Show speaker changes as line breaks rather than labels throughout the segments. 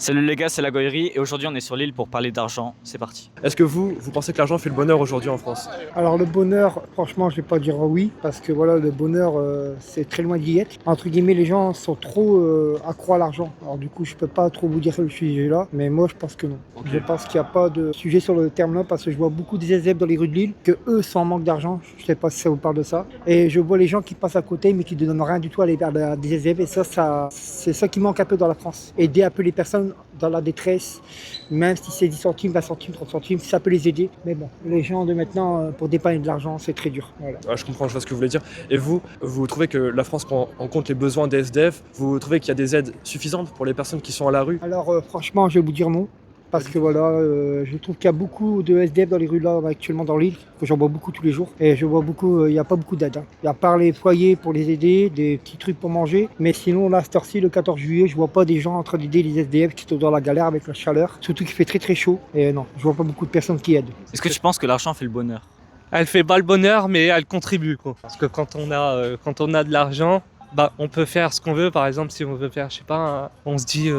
Salut les gars, c'est la Goillerie et aujourd'hui on est sur l'île pour parler d'argent. C'est parti.
Est-ce que vous pensez que l'argent fait le bonheur aujourd'hui en France?
Alors le bonheur, franchement, je vais pas dire oui, parce que voilà, le bonheur, c'est très loin d'y être. Entre guillemets, les gens sont trop accros à l'argent. Alors du coup, je peux pas trop vous dire le sujet là, mais moi je pense que non.
Ok.
Je pense qu'il n'y a pas de sujet sur le terme là, parce que je vois beaucoup des SDF dans les rues de Lille, que eux sont en manque d'argent. Je sais pas si ça vous parle de ça. Et je vois les gens qui passent à côté, mais qui ne donnent rien du tout à des SDF. Et c'est ça qui manque un peu dans la France. Aider un peu les personnes dans la détresse, même si c'est 10 centimes, 20 centimes, 30 centimes, ça peut les aider. Mais bon, les gens de maintenant, pour dépanner de l'argent, c'est très dur. Voilà.
Je comprends, je vois ce que vous voulez dire. Et vous trouvez que la France prend en compte les besoins des SDF? Vous trouvez qu'il y a des aides suffisantes pour les personnes qui sont à la rue?
Alors franchement, je vais vous dire non. Parce que voilà, je trouve qu'il y a beaucoup de SDF dans les rues là actuellement dans l'île, que j'en vois beaucoup tous les jours. Et je vois beaucoup, il n'y a pas beaucoup d'aide. Il y a part les foyers pour les aider, des petits trucs pour manger. Mais sinon, là, à cette heure-ci, le 14 juillet, je vois pas des gens en train d'aider les SDF qui sont dans la galère avec la chaleur. Surtout qu'il fait très très chaud. Et non, je vois pas beaucoup de personnes qui aident.
Est-ce que tu penses que l'argent fait le bonheur?
Elle fait pas le bonheur, mais elle contribue, quoi. Parce que quand on a de l'argent, on peut faire ce qu'on veut. Par exemple, si on veut faire, je sais pas, on se dit,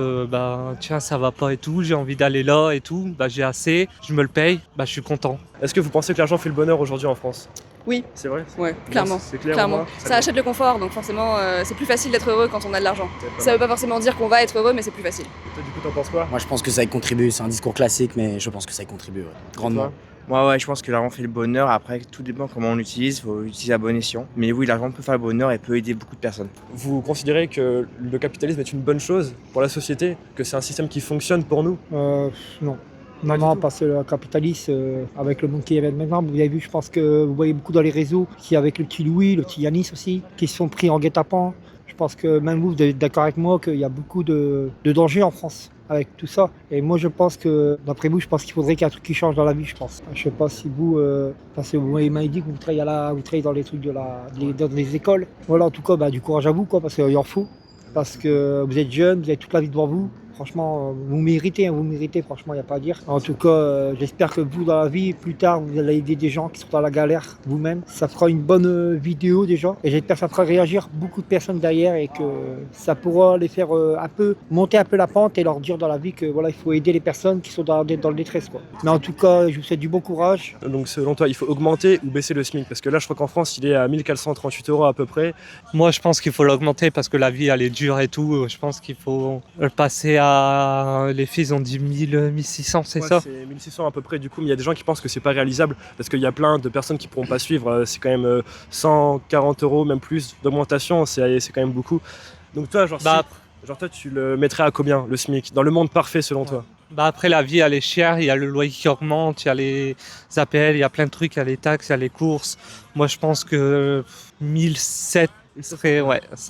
tiens, ça va pas et tout, j'ai envie d'aller là et tout, j'ai assez, je me le paye, je suis content.
Est-ce que vous pensez que l'argent fait le bonheur aujourd'hui en France?
Oui.
C'est vrai?
Ouais, clairement.
C'est clair,
Clairement.
au moins
Ça achète le confort, donc forcément, c'est plus facile d'être heureux quand on a de l'argent. Ça veut pas forcément dire qu'on va être heureux, mais c'est plus facile.
Toi, du coup, t'en penses quoi?
Moi je pense que ça y contribue, c'est un discours classique mais je pense que ça y contribue grandement.
Moi, je pense que l'argent fait le bonheur. Après, tout dépend comment on l'utilise. Il faut l'utiliser à bon escient. Mais oui, l'argent peut faire le bonheur et peut aider beaucoup de personnes.
Vous considérez que le capitalisme est une bonne chose pour la société? Que c'est un système qui fonctionne pour nous?
Non.
Pas du
Non,
tout.
parce que le capitalisme, avec le monde qui est maintenant, vous avez vu, je pense que vous voyez beaucoup dans les réseaux, qui avec le petit Louis, le petit Yanis aussi, qui se sont pris en guet-apens. Je pense que même vous êtes d'accord avec moi qu'il y a beaucoup de dangers en France avec tout ça. Et moi, je pense que, d'après vous, je pense qu'il faudrait qu'il y ait un truc qui change dans la vie, je pense. Je sais pas si vous, parce que vous m'avez dit que vous travaillez, vous travaillez dans les trucs dans les écoles. Voilà, en tout cas, du courage à vous, quoi, parce qu'il en faut. Parce que vous êtes jeune, vous avez toute la vie devant vous. Franchement, vous méritez, franchement, il n'y a pas à dire. En tout cas, j'espère que vous, dans la vie, plus tard, vous allez aider des gens qui sont dans la galère vous-même. Ça fera une bonne vidéo déjà. Et j'espère que ça fera réagir beaucoup de personnes derrière et que ça pourra les faire monter un peu la pente et leur dire dans la vie que voilà, il faut aider les personnes qui sont dans le détresse, quoi. Mais en tout cas, je vous souhaite du bon courage.
Donc, selon toi, il faut augmenter ou baisser le SMIC? Parce que là, je crois qu'en France, il est à 1438 € à peu près.
Moi, je pense qu'il faut l'augmenter parce que la vie, elle est dure et tout. Je pense qu'il faut le passer à... Les filles ont dit 1000, 1600, c'est
Ouais,
ça?
C'est 1600 à peu près, du coup, mais il y a des gens qui pensent que c'est pas réalisable parce qu'il y a plein de personnes qui pourront pas suivre. C'est quand même 140 €, même plus d'augmentation, c'est quand même beaucoup. Donc toi, toi, tu le mettrais à combien le SMIC dans le monde parfait selon toi?
Après, la vie, elle est chère, il y a le loyer qui augmente, il y a les APL, il y a plein de trucs, il y a les taxes, il y a les courses. Moi, je pense que 1007 serait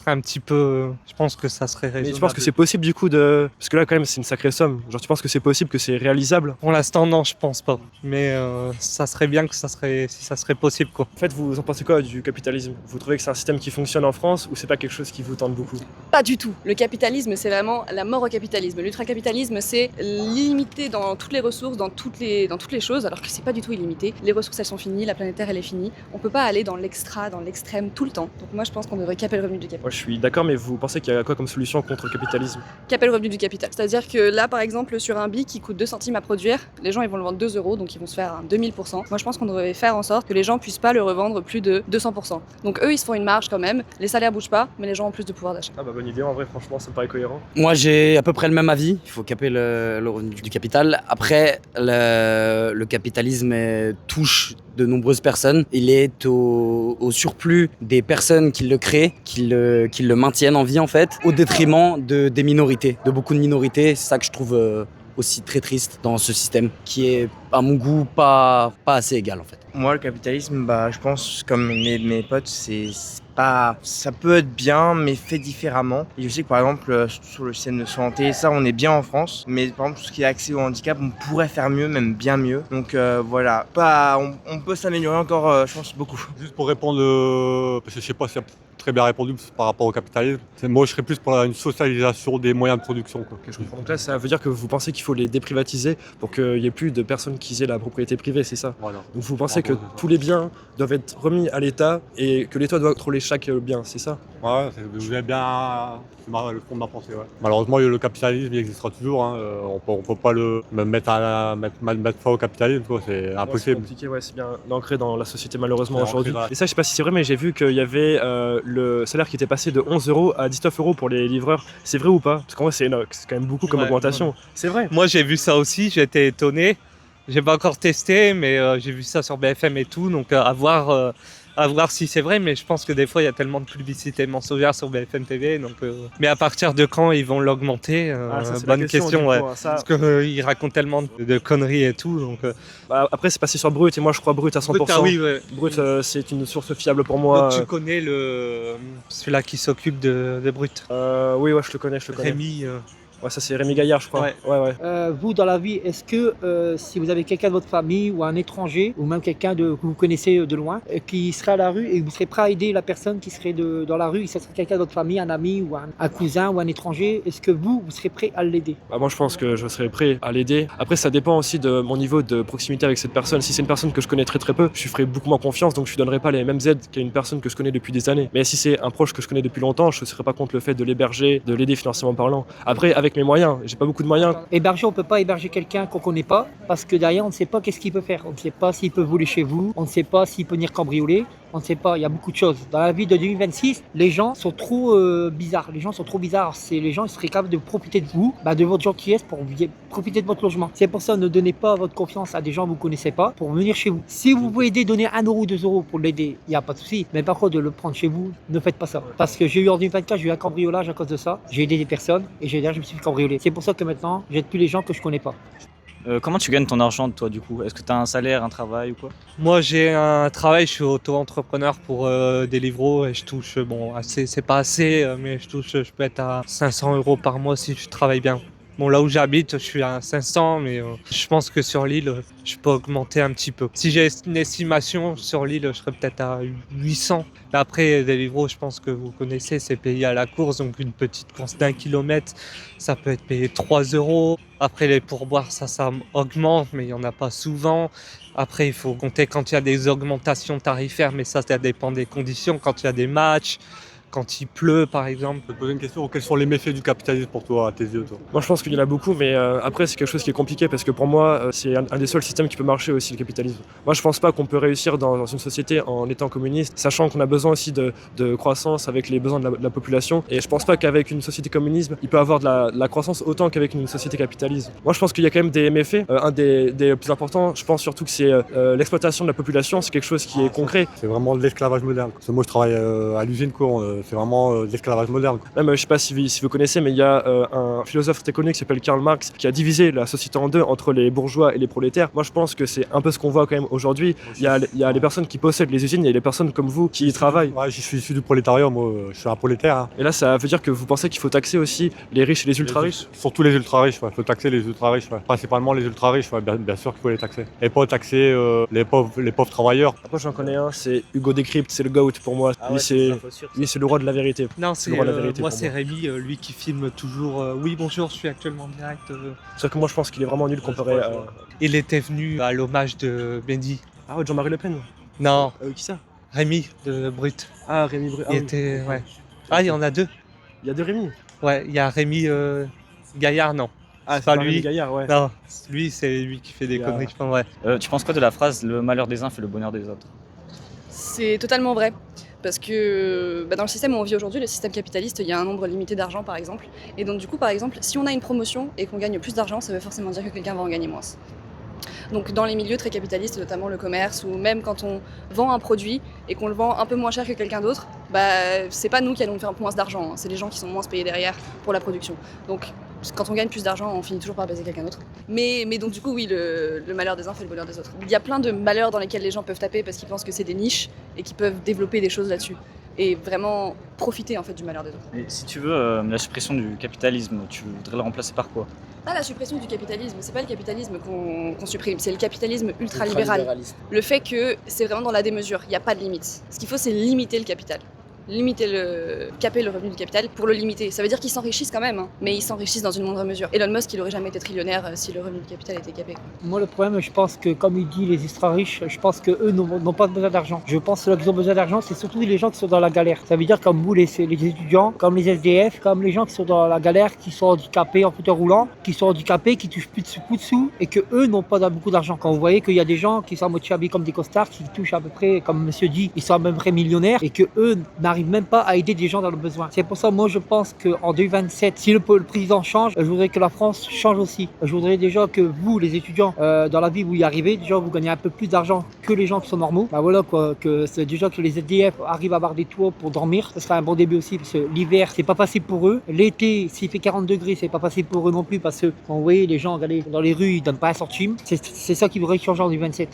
un petit peu... Je pense que ça serait raisonnable.
Mais tu penses que c'est possible du coup parce que là quand même c'est une sacrée somme. Genre tu penses que c'est possible, que c'est réalisable?
Pour l'instant, non, je pense pas. Mais ça serait bien si ça serait possible, quoi.
En fait, vous en pensez quoi du capitalisme? Vous trouvez que c'est un système qui fonctionne en France ou c'est pas quelque chose qui vous tente beaucoup?
Pas du tout. Le capitalisme, c'est vraiment la mort au capitalisme. L'ultracapitalisme, c'est limité dans toutes les ressources, dans toutes les choses, alors que c'est pas du tout illimité. Les ressources, elles sont finies, la planète Terre, elle est finie. On peut pas aller dans l'extra, dans l'extrême tout le temps. Donc moi, je pense qu'on devrait caper le revenu du capital.
Moi je suis d'accord, mais vous pensez qu'il y a quoi comme solution contre le capitalisme?
Caper le revenu du capital. C'est-à-dire que là, par exemple, sur un billet qui coûte 2 centimes à produire, les gens ils vont le vendre 2 €, donc ils vont se faire un 2000%. Moi, je pense qu'on devrait faire en sorte que les gens puissent pas le revendre plus de 200%. Donc eux, ils se font une marge quand même. Les salaires bougent pas, mais les gens ont plus de pouvoir d'achat.
Ah bonne idée, en vrai franchement ça me paraît cohérent.
Moi j'ai à peu près le même avis, il faut caper le revenu du capital. Après le capitalisme touche de nombreuses personnes, il est au surplus des personnes qui le créent, qui le maintiennent en vie en fait, au détriment des minorités, de beaucoup de minorités. C'est ça que je trouve aussi très triste dans ce système qui est à mon goût pas assez égal en fait.
Moi, le capitalisme, je pense, comme mes potes, c'est pas... Ça peut être bien, mais fait différemment. Et je sais que, par exemple, sur le système de santé, ça, on est bien en France. Mais, par exemple, tout ce qui est accès au handicap, on pourrait faire mieux, même bien mieux. Donc, voilà. On peut s'améliorer encore, je pense, beaucoup.
Juste pour répondre, parce que je sais pas si c'est très bien répondu par rapport au capitalisme, moi je serais plus pour une socialisation des moyens de production, quoi.
Ok, je comprends. Donc là ça veut dire que vous pensez qu'il faut les déprivatiser pour qu'il n'y ait plus de personnes qui aient la propriété privée, c'est ça?
Voilà.
Donc vous pensez que tous les biens doivent être remis à l'État et que l'État doit contrôler valorise chaque bien, c'est ça?
Ouais, vous avez bien le fond de ma pensée. Ouais. Malheureusement, le capitalisme il existera toujours. Hein. On peut pas le mettre fin au capitalisme, quoi. C'est
C'est
impossible.
compliqué, ouais, c'est bien ancré dans la société malheureusement
C'est ancré
aujourd'hui.
dans la-
Et ça, je sais pas si c'est vrai, mais j'ai vu qu'il y avait le salaire qui était passé de 11 € à 19 € pour les livreurs. C'est vrai ou pas? Parce qu'en vrai, c'est quand même beaucoup comme
Ouais,
augmentation. C'est vrai.
Moi, j'ai vu ça aussi, j'ai été étonné. J'ai pas encore testé, mais j'ai vu ça sur BFM et tout, donc à voir si c'est vrai. Mais je pense que des fois, il y a tellement de publicité mensongère sur BFM TV. Donc, mais à partir de quand ils vont l'augmenter
Ça, c'est la
bonne question,
du
ouais.
coup, hein. Ça,
Parce qu'ils racontent tellement de conneries et tout. Donc,
bah, après, c'est passé sur Brut et moi, je crois Brut à 100%.
Ah oui, ouais.
Brut, c'est une source fiable pour moi.
Donc, tu connais celui-là qui s'occupe de Brut,
Oui, ouais, je le connais.
Rémi.
Ouais, ça c'est Rémi Gaillard, je crois.
Ouais.
Ouais.
Vous, dans la vie, est-ce que si vous avez quelqu'un de votre famille ou un étranger, ou même quelqu'un que vous connaissez de loin, qui serait à la rue et vous serez prêt à aider la personne qui serait dans la rue, et ce serait quelqu'un de votre famille, un ami ou un cousin ou un étranger, est-ce que vous serez prêt à l'aider?
Bah, moi, je pense que je serais prêt à l'aider. Après, ça dépend aussi de mon niveau de proximité avec cette personne. Si c'est une personne que je connais très très peu, je lui ferai beaucoup moins confiance, donc je lui donnerai pas les mêmes aides qu'à une personne que je connais depuis des années. Mais si c'est un proche que je connais depuis longtemps, je ne serais pas contre le fait de l'héberger, de l'aider financièrement parlant. Après, avec mes moyens, j'ai pas beaucoup de moyens.
Héberger, on ne peut pas héberger quelqu'un qu'on ne connaît pas, parce que derrière, on ne sait pas qu'est-ce qu'il peut faire. On ne sait pas s'il peut voler chez vous, on ne sait pas s'il peut venir cambrioler, on ne sait pas, il y a beaucoup de choses. Dans la vie de 2026, les gens sont trop bizarres. Les gens sont trop bizarres. Les gens ils seraient capables de profiter de vous, de votre gentillesse pour profiter de votre logement. C'est pour ça, ne donnez pas votre confiance à des gens que vous ne connaissez pas pour venir chez vous. Si vous pouvez aider, donner 1 € ou 2 € pour l'aider, il n'y a pas de souci. Mais par contre, de le prendre chez vous, ne faites pas ça. Parce que j'ai eu en 2024, j'ai eu un cambriolage à cause de ça. J'ai aidé des personnes et je me suis fait cambrioler. C'est pour ça que maintenant, j'aide plus les gens que je connais pas.
Comment tu gagnes ton argent, toi, du coup? Est-ce que tu as un salaire, un travail ou quoi?
Moi, j'ai un travail, je suis auto-entrepreneur pour Deliveroo et je touche, c'est pas assez, mais je peux être à 500 € par mois si je travaille bien. Bon, là où j'habite, je suis à 500, mais je pense que sur l'île, je peux augmenter un petit peu. Si j'ai une estimation, sur l'île, je serais peut-être à 800. Mais après, Deliveroo, je pense que vous connaissez, c'est payé à la course, donc une petite course d'1 kilomètre, ça peut être payé 3 €. Après, les pourboires, ça augmente, mais il n'y en a pas souvent. Après, il faut compter quand il y a des augmentations tarifaires, mais ça dépend des conditions. Quand il y a des matchs, quand il pleut, par exemple.
Je peux te poser une question. Quels sont les méfaits du capitalisme pour toi, à tes yeux, toi?
Moi, je pense qu'il y en a beaucoup, mais après, c'est quelque chose qui est compliqué parce que pour moi, c'est un des seuls systèmes qui peut marcher aussi, le capitalisme. Moi, je pense pas qu'on peut réussir dans une société en étant communiste, sachant qu'on a besoin aussi de croissance avec les besoins de la population. Et je pense pas qu'avec une société communisme, il peut avoir de la croissance autant qu'avec une société capitaliste. Moi, je pense qu'il y a quand même des méfaits. Un des plus importants, je pense surtout que c'est l'exploitation de la population. C'est quelque chose qui est concret.
C'est vraiment de l'esclavage moderne. Parce que moi, je travaille à l'usine, quoi. C'est vraiment de l'esclavage moderne.
Même, je sais pas si vous connaissez, mais il y a un philosophe très connu qui s'appelle Karl Marx qui a divisé la société en deux entre les bourgeois et les prolétaires. Moi, je pense que c'est un peu ce qu'on voit quand même aujourd'hui. Il y a les personnes qui possèdent les usines, il y a les personnes comme vous qui y travaillent.
Ouais, je suis issu du prolétariat, moi. Je suis un prolétaire. Hein.
Et là, ça veut dire que vous pensez qu'il faut taxer aussi les riches et les ultra-riches?
Surtout les ultra-riches, il faut taxer les ultra-riches. Principalement les ultra-riches, bien sûr qu'il faut les taxer. Et pas taxer les pauvres travailleurs.
Après, j'en connais un, c'est Hugo Décrypte, c'est le GOAT pour moi. Lui, c'est le roi de la vérité.
Non,
C'est le roi de la vérité
moi
pour
c'est Rémi, lui qui filme toujours. Oui, bonjour, je suis actuellement en direct.
C'est que moi, je pense qu'il est vraiment nul comparé à...
Il était venu à l'hommage de Mehdi.
Ah ouais, Jean-Marie Le Pen.
Non,
Qui ça?
Rémi de Brut.
Ah, Rémi Brut.
Il était, ouais. Ah, il y en a deux.
Il y a deux Rémi.
Ouais, il y a Rémi Gaillard, non.
Ah, c'est
pas
pas
lui.
Rémi Gaillard, ouais.
Non, lui, c'est lui qui fait des conneries, je pense, ouais.
Tu penses quoi de la phrase le malheur des uns fait le bonheur des autres?
C'est totalement vrai. Parce que dans le système où on vit aujourd'hui, le système capitaliste, il y a un nombre limité d'argent par exemple. Et donc du coup, par exemple, si on a une promotion et qu'on gagne plus d'argent, ça veut forcément dire que quelqu'un va en gagner moins. Donc dans les milieux très capitalistes, notamment le commerce, ou même quand on vend un produit et qu'on le vend un peu moins cher que quelqu'un d'autre, c'est pas nous qui allons faire moins d'argent, hein. C'est les gens qui sont moins payés derrière pour la production. Donc quand on gagne plus d'argent, on finit toujours par baiser quelqu'un d'autre. Mais donc du coup, oui, le malheur des uns fait le bonheur des autres. Il y a plein de malheurs dans lesquels les gens peuvent taper parce qu'ils pensent que c'est des niches et qu'ils peuvent développer des choses là-dessus. Et vraiment profiter en fait du malheur des autres.
Et si tu veux la suppression du capitalisme, tu voudrais le remplacer par quoi?
Ah, la suppression du capitalisme, c'est pas le capitalisme qu'on supprime, c'est le capitalisme ultralibéral. Le fait que c'est vraiment dans la démesure, il n'y a pas de limite. Ce qu'il faut, c'est limiter le capital. caper le revenu du capital pour le limiter. Ça veut dire qu'ils s'enrichissent quand même, hein, mais ils s'enrichissent dans une moindre mesure. Elon Musk, il n'aurait jamais été trillionnaire si le revenu du capital était capé.
Moi, le problème, je pense que, comme il dit, les extra riches, je pense qu'eux n'ont pas besoin d'argent. Je pense que ceux qui ont besoin d'argent, c'est surtout les gens qui sont dans la galère. Ça veut dire comme vous, les étudiants, comme les SDF, comme les gens qui sont dans la galère, qui sont handicapés en fauteuil roulant, qui sont handicapés, qui touchent plus de sous et que eux n'ont pas beaucoup d'argent. Quand vous voyez qu'il y a des gens qui sont à moitié habillés comme des costards, qui touchent à peu près, comme monsieur dit, ils sont à peu près millionnaires et que eux n'arrivent même pas à aider des gens dans le besoin. C'est pour ça, moi, je pense qu'en 2027, si le président change, je voudrais que la France change aussi. Je voudrais déjà que vous, les étudiants, dans la vie, vous y arrivez, déjà vous gagnez un peu plus d'argent que les gens qui sont normaux. Bah voilà quoi, que c'est déjà que les SDF arrivent à avoir des toits pour dormir, ce sera un bon début aussi parce que l'hiver c'est pas facile pour eux. L'été, s'il fait 40 degrés, c'est pas facile pour eux non plus parce que quand vous voyez les gens aller dans les rues, ils donnent pas un centime. C'est ça qui devrait changer en 2027.